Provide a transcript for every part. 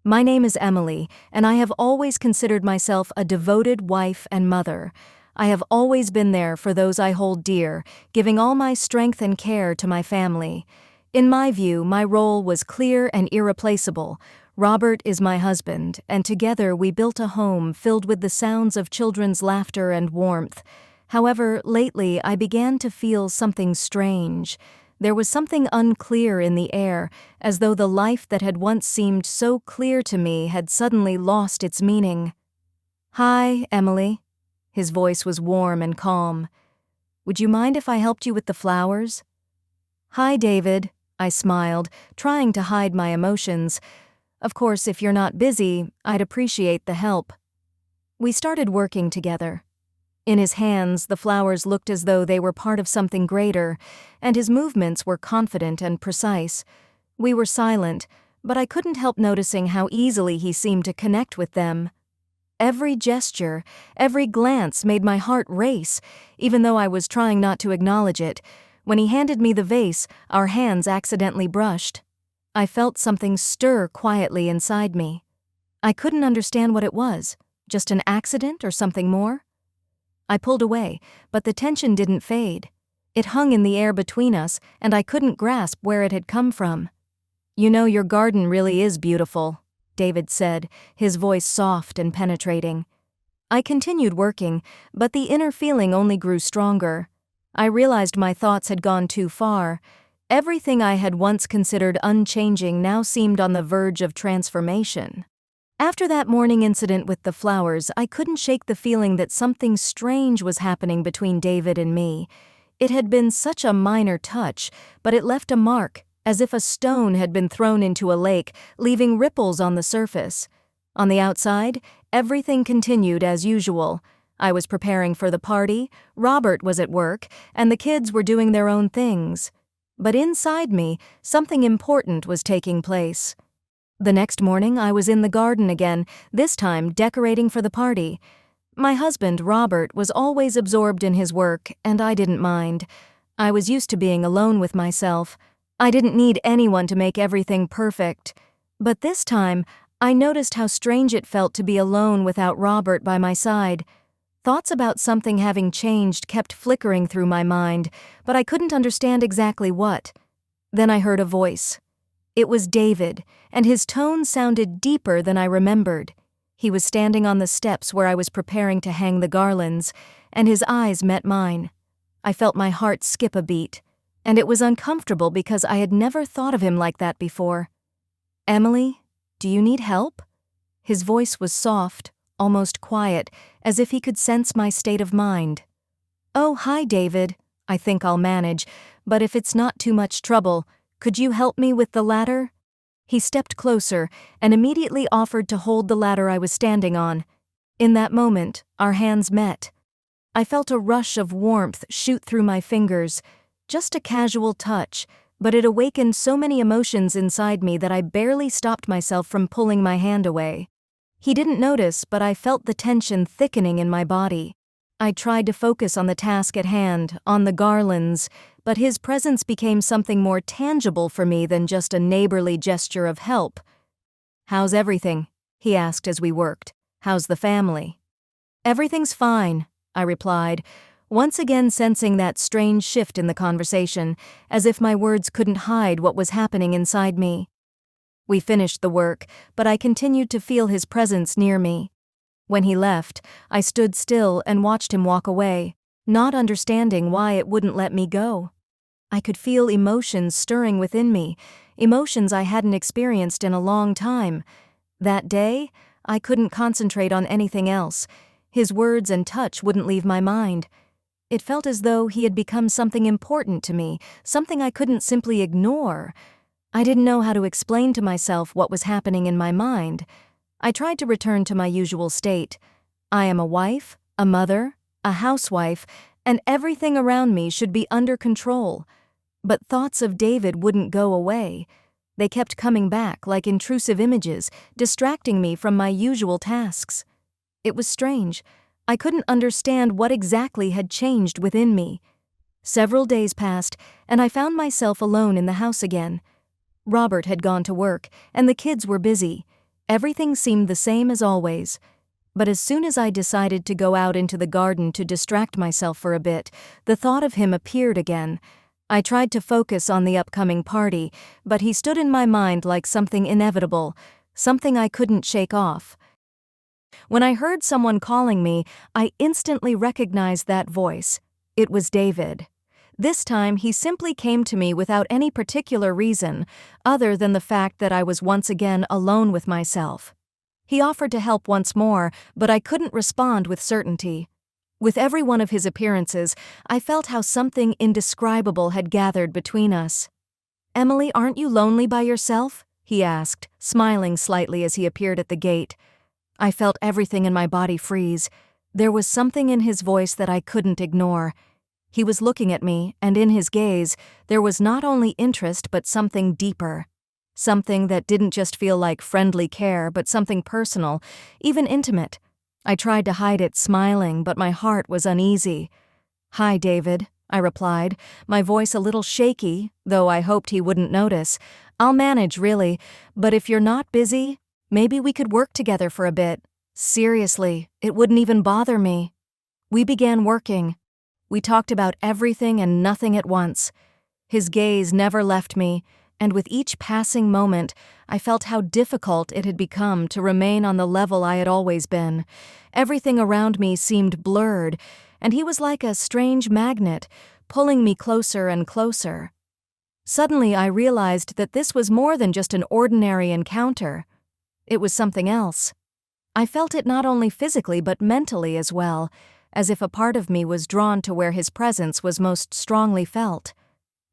My name is Emily, and I have always considered myself a devoted wife and mother. I have always been there for those I hold dear, giving all my strength and care to my family. In my view, my role was clear and irreplaceable. Robert is my husband, and together we built a home filled with the sounds of children's laughter and warmth. However, lately I began to feel something strange. There was something unclear in the air, as though the life that had once seemed so clear to me had suddenly lost its meaning. "Hi, Emily." His voice was warm and calm. "Would you mind if I helped you with the flowers?" "Hi, David," I smiled, trying to hide my emotions. "Of course, if you're not busy, I'd appreciate the help." We started working together. In his hands, the flowers looked as though they were part of something greater, and his movements were confident and precise. We were silent, but I couldn't help noticing how easily he seemed to connect with them. Every gesture, every glance made my heart race, even though I was trying not to acknowledge it. When he handed me the vase, our hands accidentally brushed. I felt something stir quietly inside me. I couldn't understand what it was. Just an accident or something more? I pulled away, but the tension didn't fade. It hung in the air between us, and I couldn't grasp where it had come from. "You know, your garden really is beautiful," David said, his voice soft and penetrating. I continued working, but the inner feeling only grew stronger. I realized my thoughts had gone too far. Everything I had once considered unchanging now seemed on the verge of transformation. After that morning incident with the flowers, I couldn't shake the feeling that something strange was happening between David and me. It had been such a minor touch, but it left a mark, as if a stone had been thrown into a lake, leaving ripples on the surface. On the outside, everything continued as usual. I was preparing for the party, Robert was at work, and the kids were doing their own things. But inside me, something important was taking place. The next morning, I was in the garden again, this time decorating for the party. My husband, Robert, was always absorbed in his work, and I didn't mind. I was used to being alone with myself. I didn't need anyone to make everything perfect. But this time, I noticed how strange it felt to be alone without Robert by my side. Thoughts about something having changed kept flickering through my mind, but I couldn't understand exactly what. Then I heard a voice. It was David, and his tone sounded deeper than I remembered. He was standing on the steps where I was preparing to hang the garlands, and his eyes met mine. I felt my heart skip a beat, and it was uncomfortable because I had never thought of him like that before. "Emily, do you need help?" His voice was soft, almost quiet, as if he could sense my state of mind. "Oh, hi, David. I think I'll manage, but if it's not too much trouble, could you help me with the ladder?" He stepped closer and immediately offered to hold the ladder I was standing on. In that moment, our hands met. I felt a rush of warmth shoot through my fingers. Just a casual touch, but it awakened so many emotions inside me that I barely stopped myself from pulling my hand away. He didn't notice, but I felt the tension thickening in my body. I tried to focus on the task at hand, on the garlands, but his presence became something more tangible for me than just a neighborly gesture of help. "How's everything?" he asked as we worked. "How's the family?" "Everything's fine," I replied, once again sensing that strange shift in the conversation, as if my words couldn't hide what was happening inside me. We finished the work, but I continued to feel his presence near me. When he left, I stood still and watched him walk away, not understanding why it wouldn't let me go. I could feel emotions stirring within me, emotions I hadn't experienced in a long time. That day, I couldn't concentrate on anything else. His words and touch wouldn't leave my mind. It felt as though he had become something important to me, something I couldn't simply ignore. I didn't know how to explain to myself what was happening in my mind. I tried to return to my usual state. I am a wife, a mother, a housewife, and everything around me should be under control. But thoughts of David wouldn't go away. They kept coming back like intrusive images, distracting me from my usual tasks. It was strange. I couldn't understand what exactly had changed within me. Several days passed, and I found myself alone in the house again. Robert had gone to work, and the kids were busy. Everything seemed the same as always, but as soon as I decided to go out into the garden to distract myself for a bit, the thought of him appeared again. I tried to focus on the upcoming party, but he stood in my mind like something inevitable, something I couldn't shake off. When I heard someone calling me, I instantly recognized that voice. It was David. This time, he simply came to me without any particular reason, other than the fact that I was once again alone with myself. He offered to help once more, but I couldn't respond with certainty. With every one of his appearances, I felt how something indescribable had gathered between us. "Emily, aren't you lonely by yourself?" he asked, smiling slightly as he appeared at the gate. I felt everything in my body freeze. There was something in his voice that I couldn't ignore. He was looking at me, and in his gaze, there was not only interest but something deeper. Something that didn't just feel like friendly care, but something personal, even intimate. I tried to hide it, smiling, but my heart was uneasy. "Hi, David," I replied, my voice a little shaky, though I hoped he wouldn't notice. "I'll manage, really, but if you're not busy, maybe we could work together for a bit. Seriously, it wouldn't even bother me." We began working. We talked about everything and nothing at once. His gaze never left me, and with each passing moment, I felt how difficult it had become to remain on the level I had always been. Everything around me seemed blurred, and he was like a strange magnet, pulling me closer and closer. Suddenly, I realized that this was more than just an ordinary encounter. It was something else. I felt it not only physically but mentally as well, as if a part of me was drawn to where his presence was most strongly felt.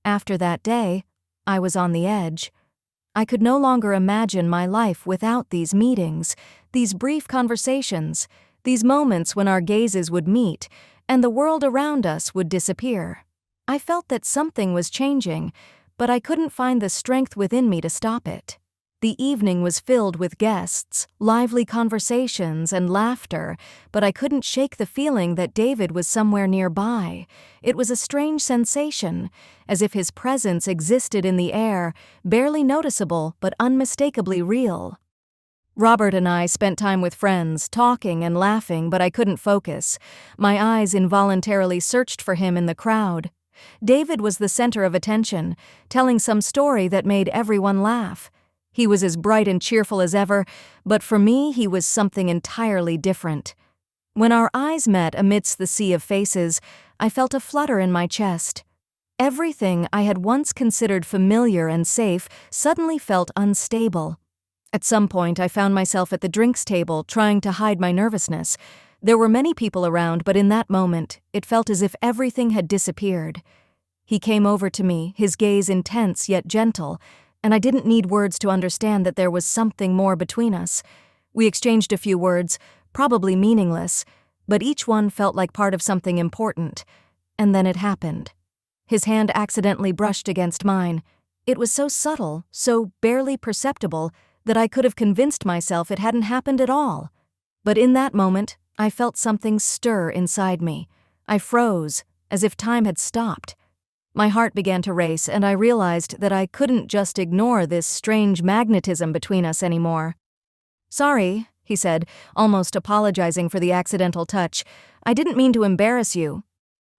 After that day, I was on the edge. I could no longer imagine my life without these meetings, these brief conversations, these moments when our gazes would meet, and the world around us would disappear. I felt that something was changing, but I couldn't find the strength within me to stop it. The evening was filled with guests, lively conversations, and laughter, but I couldn't shake the feeling that David was somewhere nearby. It was a strange sensation, as if his presence existed in the air, barely noticeable but unmistakably real. Robert and I spent time with friends, talking and laughing, but I couldn't focus. My eyes involuntarily searched for him in the crowd. David was the center of attention, telling some story that made everyone laugh. He was as bright and cheerful as ever, but for me he was something entirely different. When our eyes met amidst the sea of faces, I felt a flutter in my chest. Everything I had once considered familiar and safe suddenly felt unstable. At some point, I found myself at the drinks table, trying to hide my nervousness. There were many people around, but in that moment, it felt as if everything had disappeared. He came over to me, his gaze intense yet gentle, and I didn't need words to understand that there was something more between us. We exchanged a few words, probably meaningless, but each one felt like part of something important. And then it happened. His hand accidentally brushed against mine. It was so subtle, so barely perceptible, that I could have convinced myself it hadn't happened at all. But in that moment, I felt something stir inside me. I froze, as if time had stopped. My heart began to race, and I realized that I couldn't just ignore this strange magnetism between us anymore. "Sorry," he said, almost apologizing for the accidental touch. "I didn't mean to embarrass you."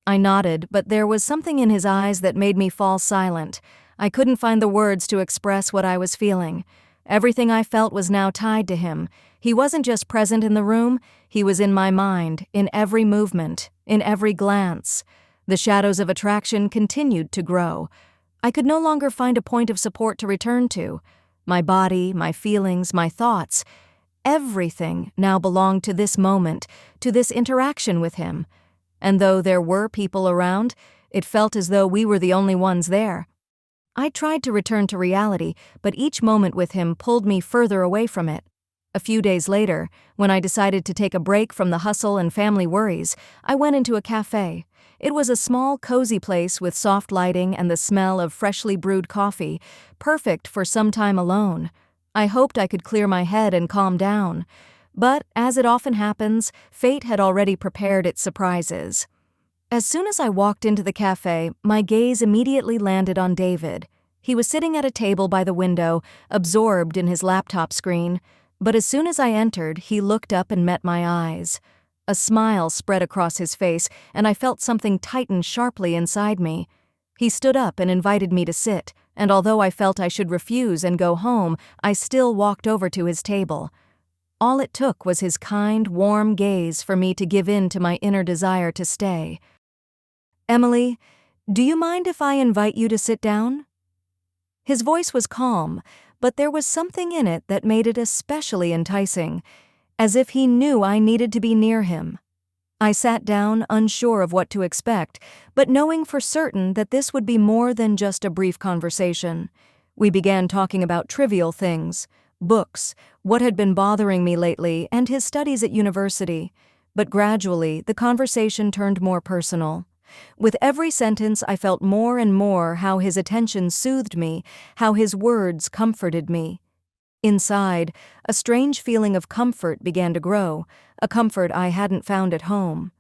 I nodded, but there was something in his eyes that made me fall silent. I couldn't find the words to express what I was feeling. Everything I felt was now tied to him. He wasn't just present in the room, he was in my mind, in every movement, in every glance. The shadows of attraction continued to grow. I could no longer find a point of support to return to. My body, my feelings, my thoughts, everything now belonged to this moment, to this interaction with him. And though there were people around, it felt as though we were the only ones there. I tried to return to reality, but each moment with him pulled me further away from it. A few days later, when I decided to take a break from the hustle and family worries, I went into a cafe. It was a small, cozy place with soft lighting and the smell of freshly brewed coffee, perfect for some time alone. I hoped I could clear my head and calm down. But, as it often happens, fate had already prepared its surprises. As soon as I walked into the cafe, my gaze immediately landed on David. He was sitting at a table by the window, absorbed in his laptop screen. But as soon as I entered, he looked up and met my eyes. A smile spread across his face, and I felt something tighten sharply inside me. He stood up and invited me to sit, and although I felt I should refuse and go home, I still walked over to his table. All it took was his kind, warm gaze for me to give in to my inner desire to stay. "Emily, do you mind if I invite you to sit down?" His voice was calm, but there was something in it that made it especially enticing, as if he knew I needed to be near him. I sat down, unsure of what to expect, but knowing for certain that this would be more than just a brief conversation. We began talking about trivial things, books, what had been bothering me lately, and his studies at university. But gradually, the conversation turned more personal. With every sentence, I felt more and more how his attention soothed me, how his words comforted me. Inside, a strange feeling of comfort began to grow, a comfort I hadn't found at home.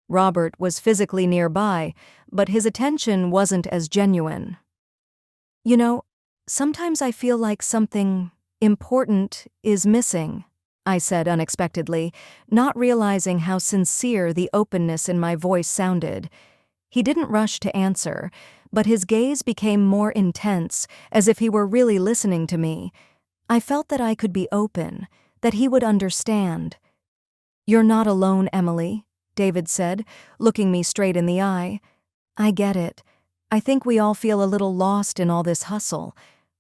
Robert was physically nearby, but his attention wasn't as genuine. "You know, sometimes I feel like something important is missing," I said unexpectedly, not realizing how sincere the openness in my voice sounded. He didn't rush to answer, but his gaze became more intense, as if he were really listening to me. I felt that I could be open, that he would understand. "You're not alone, Emily," David said, looking me straight in the eye. "I get it. I think we all feel a little lost in all this hustle.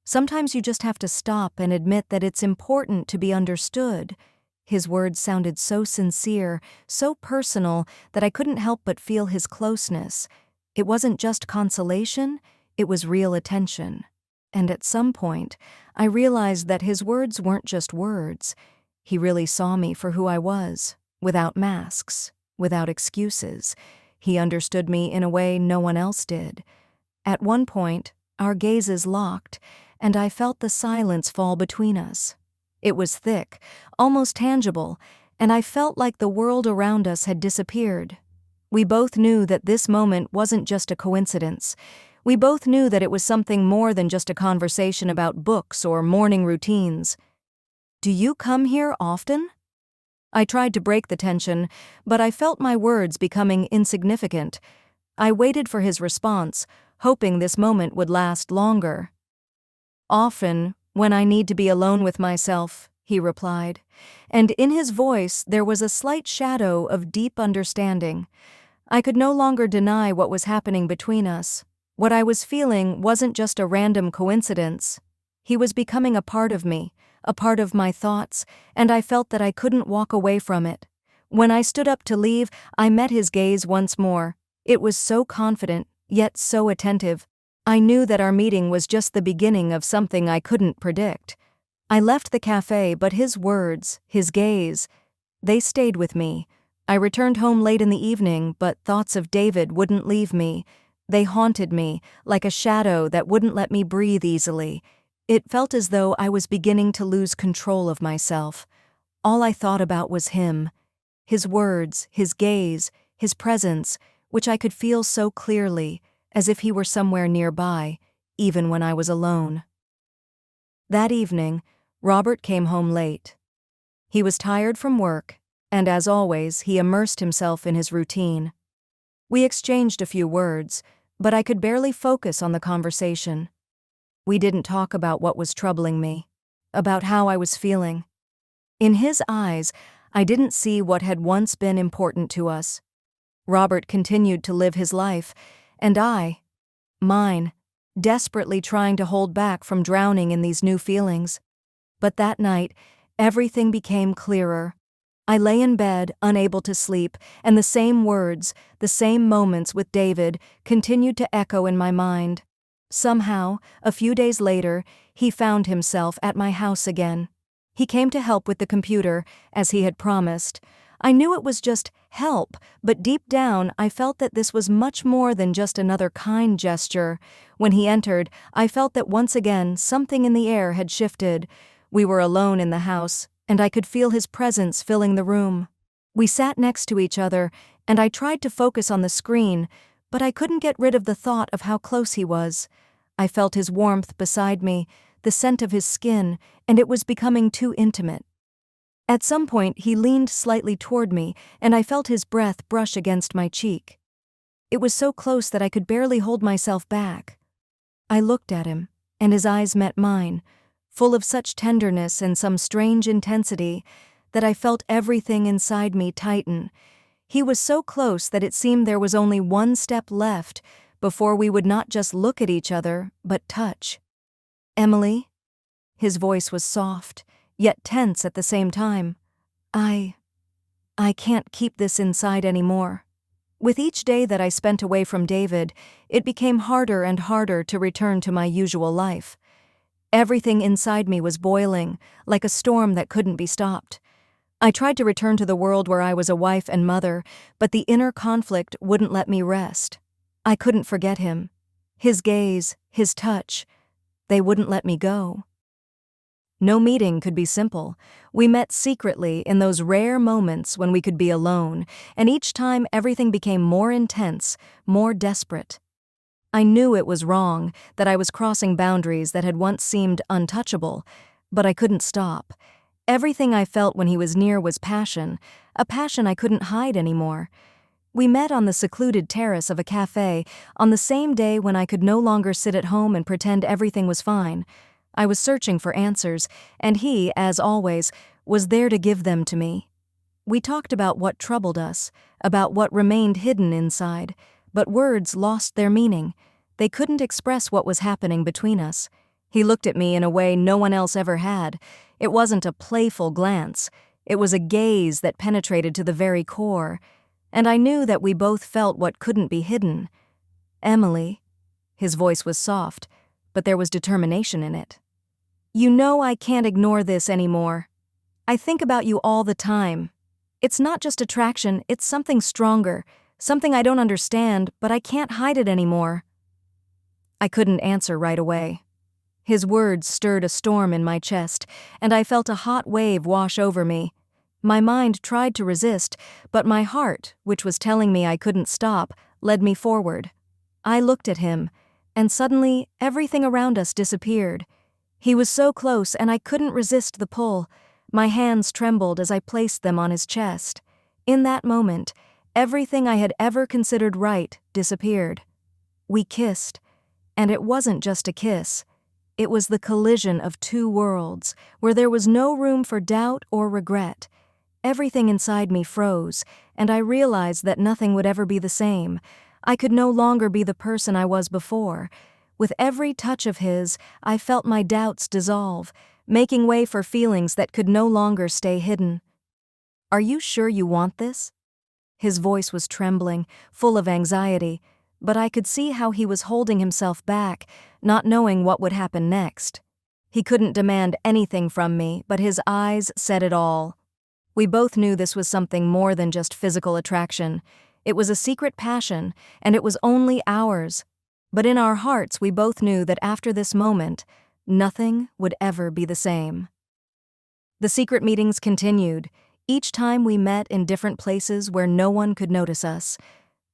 Sometimes you just have to stop and admit that it's important to be understood." His words sounded so sincere, so personal, that I couldn't help but feel his closeness. It wasn't just consolation, it was real attention. And at some point, I realized that his words weren't just words. He really saw me for who I was, without masks, without excuses. He understood me in a way no one else did. At one point, our gazes locked, and I felt the silence fall between us. It was thick, almost tangible, and I felt like the world around us had disappeared. We both knew that this moment wasn't just a coincidence. We both knew that it was something more than just a conversation about books or morning routines. "Do you come here often?" I tried to break the tension, but I felt my words becoming insignificant. I waited for his response, hoping this moment would last longer. "Often, when I need to be alone with myself," he replied, and in his voice there was a slight shadow of deep understanding. I could no longer deny what was happening between us. What I was feeling wasn't just a random coincidence. He was becoming a part of me, a part of my thoughts, and I felt that I couldn't walk away from it. When I stood up to leave, I met his gaze once more. It was so confident, yet so attentive. I knew that our meeting was just the beginning of something I couldn't predict. I left the cafe, but his words, his gaze, they stayed with me. I returned home late in the evening, but thoughts of David wouldn't leave me. They haunted me, like a shadow that wouldn't let me breathe easily. It felt as though I was beginning to lose control of myself. All I thought about was him. His words, his gaze, his presence, which I could feel so clearly, as if he were somewhere nearby, even when I was alone. That evening, Robert came home late. He was tired from work, and as always, he immersed himself in his routine. We exchanged a few words, but I could barely focus on the conversation. We didn't talk about what was troubling me, about how I was feeling. In his eyes, I didn't see what had once been important to us. Robert continued to live his life, and mine, desperately trying to hold back from drowning in these new feelings. But that night, everything became clearer. I lay in bed, unable to sleep, and the same words, the same moments with David, continued to echo in my mind. Somehow, a few days later, he found himself at my house again. He came to help with the computer, as he had promised. I knew it was just help, but deep down I felt that this was much more than just another kind gesture. When he entered, I felt that once again something in the air had shifted. We were alone in the house, and I could feel his presence filling the room. We sat next to each other, and I tried to focus on the screen, but I couldn't get rid of the thought of how close he was. I felt his warmth beside me, the scent of his skin, and it was becoming too intimate. At some point, he leaned slightly toward me, and I felt his breath brush against my cheek. It was so close that I could barely hold myself back. I looked at him, and his eyes met mine, full of such tenderness and some strange intensity that I felt everything inside me tighten. He was so close that it seemed there was only one step left before we would not just look at each other, but touch. "Emily?" His voice was soft, yet tense at the same time. I can't keep this inside anymore." With each day that I spent away from David, it became harder and harder to return to my usual life. Everything inside me was boiling, like a storm that couldn't be stopped. I tried to return to the world where I was a wife and mother, but the inner conflict wouldn't let me rest. I couldn't forget him. His gaze, his touch, they wouldn't let me go. No meeting could be simple. We met secretly in those rare moments when we could be alone, and each time everything became more intense, more desperate. I knew it was wrong, that I was crossing boundaries that had once seemed untouchable, but I couldn't stop. Everything I felt when he was near was passion, a passion I couldn't hide anymore. We met on the secluded terrace of a cafe on the same day when I could no longer sit at home and pretend everything was fine. I was searching for answers, and he, as always, was there to give them to me. We talked about what troubled us, about what remained hidden inside, but words lost their meaning. They couldn't express what was happening between us. He looked at me in a way no one else ever had. It wasn't a playful glance. It was a gaze that penetrated to the very core, and I knew that we both felt what couldn't be hidden. "Emily," his voice was soft, but there was determination in it. "You know I can't ignore this anymore. I think about you all the time. It's not just attraction, it's something stronger, something I don't understand, but I can't hide it anymore." I couldn't answer right away. His words stirred a storm in my chest, and I felt a hot wave wash over me. My mind tried to resist, but my heart, which was telling me I couldn't stop, led me forward. I looked at him, and suddenly everything around us disappeared. He was so close, and I couldn't resist the pull. My hands trembled as I placed them on his chest. In that moment, everything I had ever considered right disappeared. We kissed, and it wasn't just a kiss. It was the collision of two worlds, where there was no room for doubt or regret. Everything inside me froze, and I realized that nothing would ever be the same. I could no longer be the person I was before. With every touch of his, I felt my doubts dissolve, making way for feelings that could no longer stay hidden. "Are you sure you want this?" His voice was trembling, full of anxiety, but I could see how he was holding himself back, not knowing what would happen next. He couldn't demand anything from me, but his eyes said it all. We both knew this was something more than just physical attraction. It was a secret passion, and it was only ours. But in our hearts, we both knew that after this moment, nothing would ever be the same. The secret meetings continued, each time we met in different places where no one could notice us.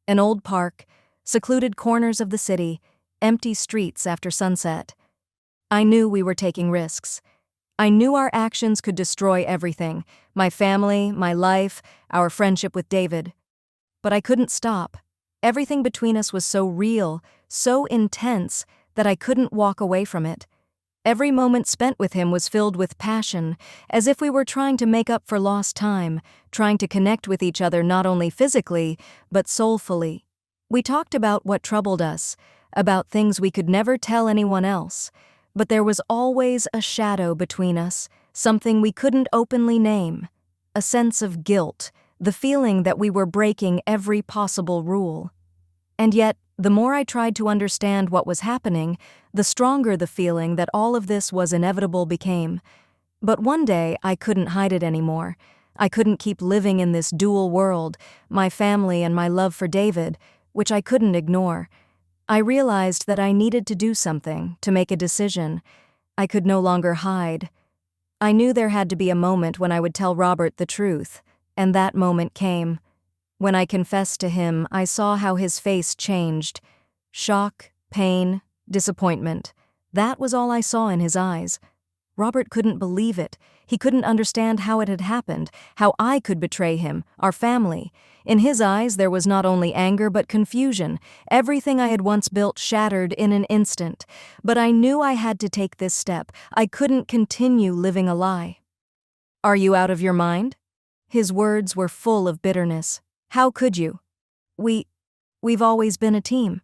An old park, secluded corners of the city, empty streets after sunset. I knew we were taking risks. I knew our actions could destroy everything, my family, my life, our friendship with David. But I couldn't stop. Everything between us was so real, so intense, that I couldn't walk away from it. Every moment spent with him was filled with passion, as if we were trying to make up for lost time, trying to connect with each other not only physically, but soulfully. We talked about what troubled us, about things we could never tell anyone else, but there was always a shadow between us, something we couldn't openly name, a sense of guilt, the feeling that we were breaking every possible rule. And yet, the more I tried to understand what was happening, the stronger the feeling that all of this was inevitable became. But one day, I couldn't hide it anymore. I couldn't keep living in this dual world, my family and my love for David, which I couldn't ignore. I realized that I needed to do something, to make a decision. I could no longer hide. I knew there had to be a moment when I would tell Robert the truth, and that moment came. When I confessed to him, I saw how his face changed. Shock, pain, disappointment. That was all I saw in his eyes. Robert couldn't believe it. He couldn't understand how it had happened, how I could betray him, our family. In his eyes, there was not only anger but confusion. Everything I had once built shattered in an instant. But I knew I had to take this step. I couldn't continue living a lie. "Are you out of your mind?" His words were full of bitterness. "How could you? We've always been a team."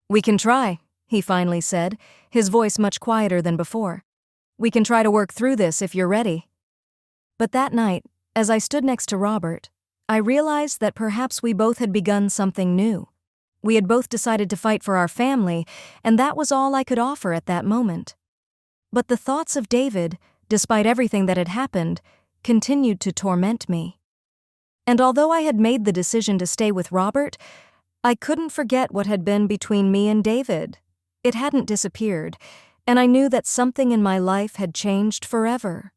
"We can try," he finally said, his voice much quieter than before. "We can try to work through this if you're ready." But that night, as I stood next to Robert, I realized that perhaps we both had begun something new. We had both decided to fight for our family, and that was all I could offer at that moment. But the thoughts of David, despite everything that had happened, continued to torment me. And although I had made the decision to stay with Robert, I couldn't forget what had been between me and David. It hadn't disappeared, and I knew that something in my life had changed forever.